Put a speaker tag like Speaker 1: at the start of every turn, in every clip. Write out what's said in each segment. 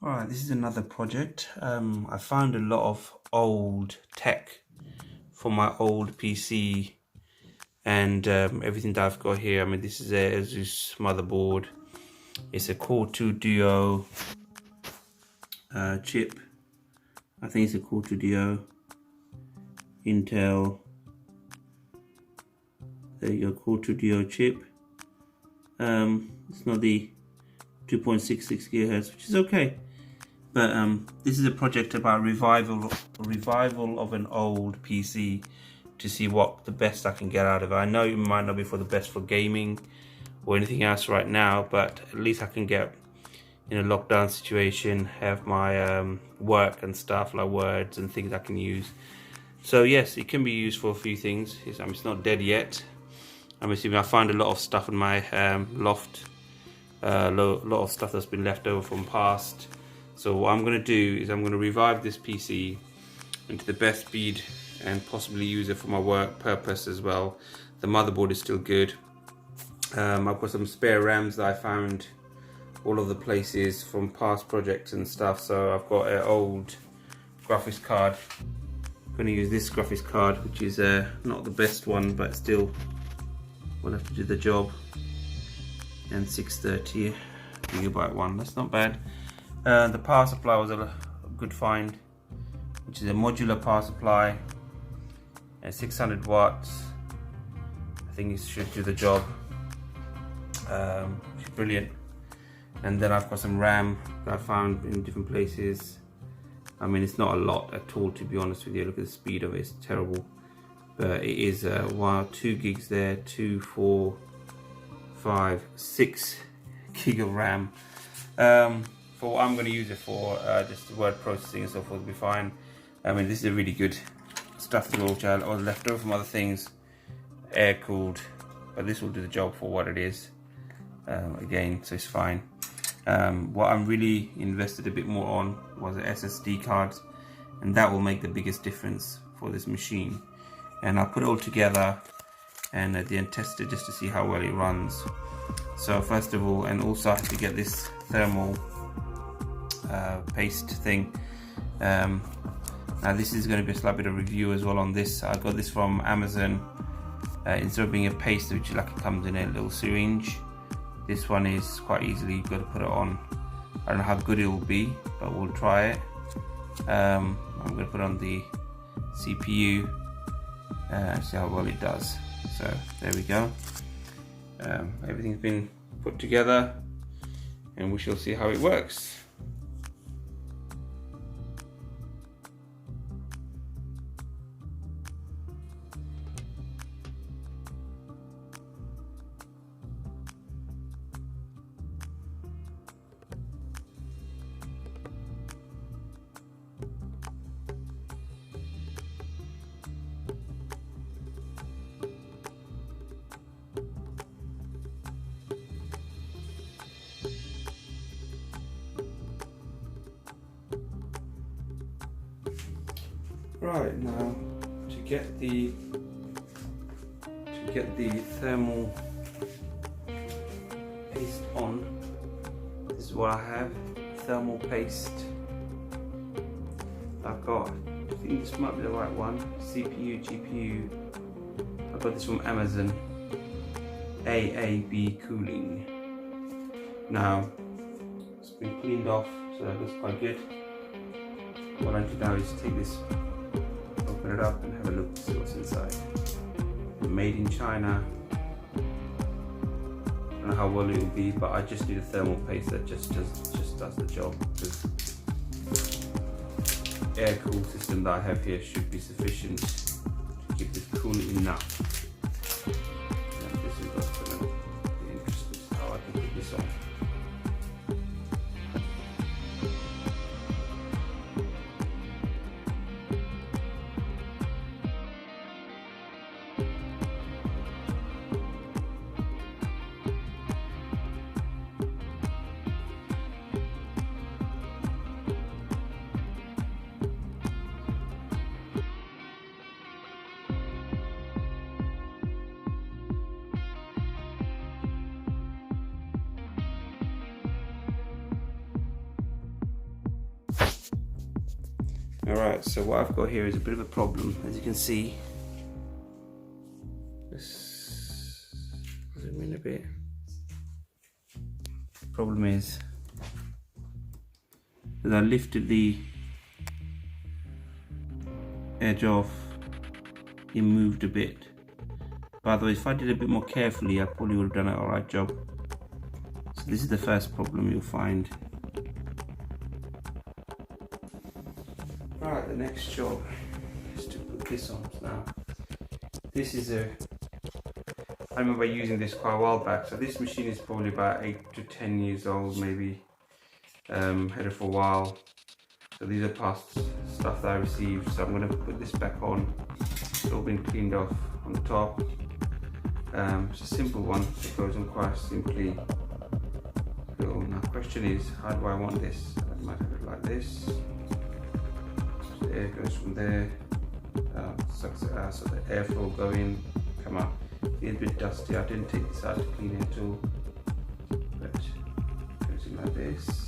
Speaker 1: Alright, this is another project. I found a lot of old tech from my old PC and everything that I've got here. I mean, this is a Asus motherboard. It's a Core 2 Duo chip. I think it's a Core 2 Duo Intel. There you go, Core 2 Duo chip. It's not the 2.66 gigahertz, which is okay. But this is a project about revival of an old PC to see what the best I can get out of it. I know it might not be for the best for gaming or anything else right now, but at least I can get in a lockdown situation, have my work and stuff like Words and things I can use. So yes, it can be used for a few things. It's not dead yet. I'm assuming I find a lot of stuff in my loft, a lot of stuff that's been left over from past. So what I'm going to do is I'm going to revive this PC into the best speed and possibly use it for my work purpose as well. The motherboard is still good. I've got some spare RAMs that I found all of the places from past projects and stuff. So I've got an old graphics card. I'm going to use this graphics card, which is not the best one, but still will have to do the job. And 630 gigabyte one, that's not bad. The power supply was a good find, which is a modular power supply at 600 watts. I think it should do the job. It's brilliant. And then I've got some RAM that I found in different places. I mean, it's not a lot at all, to be honest with you. Look at the speed of it, it's terrible. But it is, wow, 2 gigs there, 2, 4, 5, 6 gig of RAM. For what I'm going to use it for, just word processing and so forth will be fine. I mean, this is a really good stuff to which I was left over from other things, air cooled, but this will do the job for what it is. Again, so it's fine. What I'm really invested a bit more on was the SSD cards, and that will make the biggest difference for this machine. And I'll put it all together and at the end test it just to see how well it runs. So first of all, and also I have to get this thermal paste thing. Now this is going to be a slight bit of review as well on this. I got this from Amazon. Instead of being a paste which like it comes in a little syringe, this one is quite easily, you've got to put it on. I don't know how good it will be, but we'll try it. I'm going to put it on the CPU and see how well it does. So there we go. Everything's been put together and we shall see how it works. Right, now to get the thermal paste on, this is what I have. Thermal paste. I've got, I think this might be the right one. CPU, GPU. I got this from Amazon. AAB cooling. Now it's been cleaned off, so that looks quite good. What I need to now is take this, open it up and have a look to see what's inside. Made in China. I don't know how well it will be, but I just need a thermal paste that just does the job, because air cool system that I have here should be sufficient to keep this cool enough. And this is what's going to be interesting, how I can put this on. Alright, so what I've got here is a bit of a problem, as you can see. Let's zoom in a bit. Problem is that I lifted the edge off, it moved a bit. By the way, if I did a bit more carefully, I probably would have done an alright job. So this is the first problem you'll find. Right, the next job is to put this on now. This is I remember using this quite a while back, so this machine is probably about 8 to 10 years old maybe. Had it for a while. So these are past stuff that I received, so I'm going to put this back on. It's all been cleaned off on the top. It's a simple one, it goes on quite simply. So now the question is, how do I want this? I might have it like this. So the air goes from there, sucks it out so the airflow will go in, come out. It's a bit dusty, I didn't take this out to clean it at all. But it goes in like this.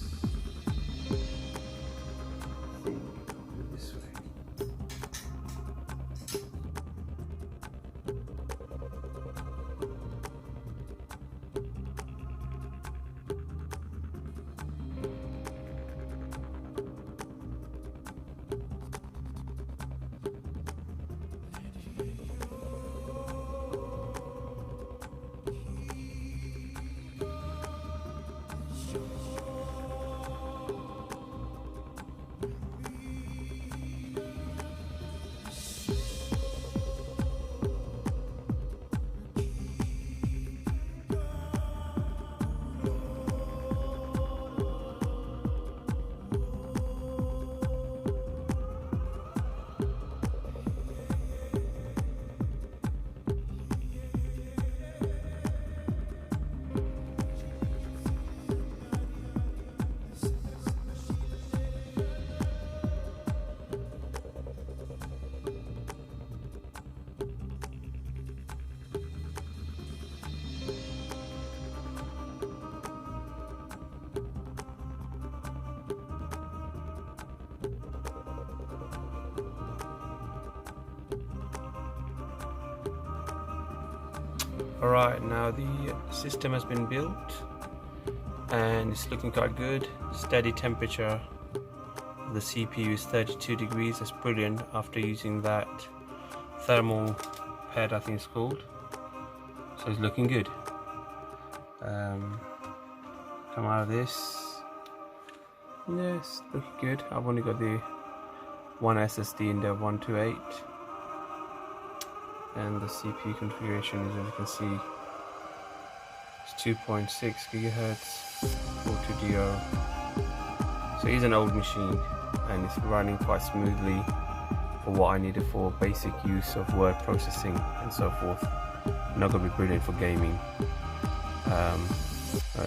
Speaker 1: Alright, now the system has been built and it's looking quite good. Steady temperature of the CPU is 32 degrees. That's brilliant after using that thermal pad, I think it's called. So it's looking good. Come out of this. Yes, looking good. I've only got the one SSD in there, 128. And the CPU configuration is, as you can see, it's 2.6 gigahertz 42DO. So it's an old machine and it's running quite smoothly for what I needed for basic use of word processing and so forth. Not going to be brilliant for gaming,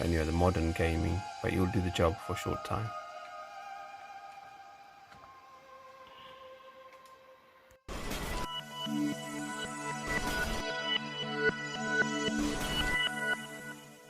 Speaker 1: any other modern gaming, but it will do the job for a short time.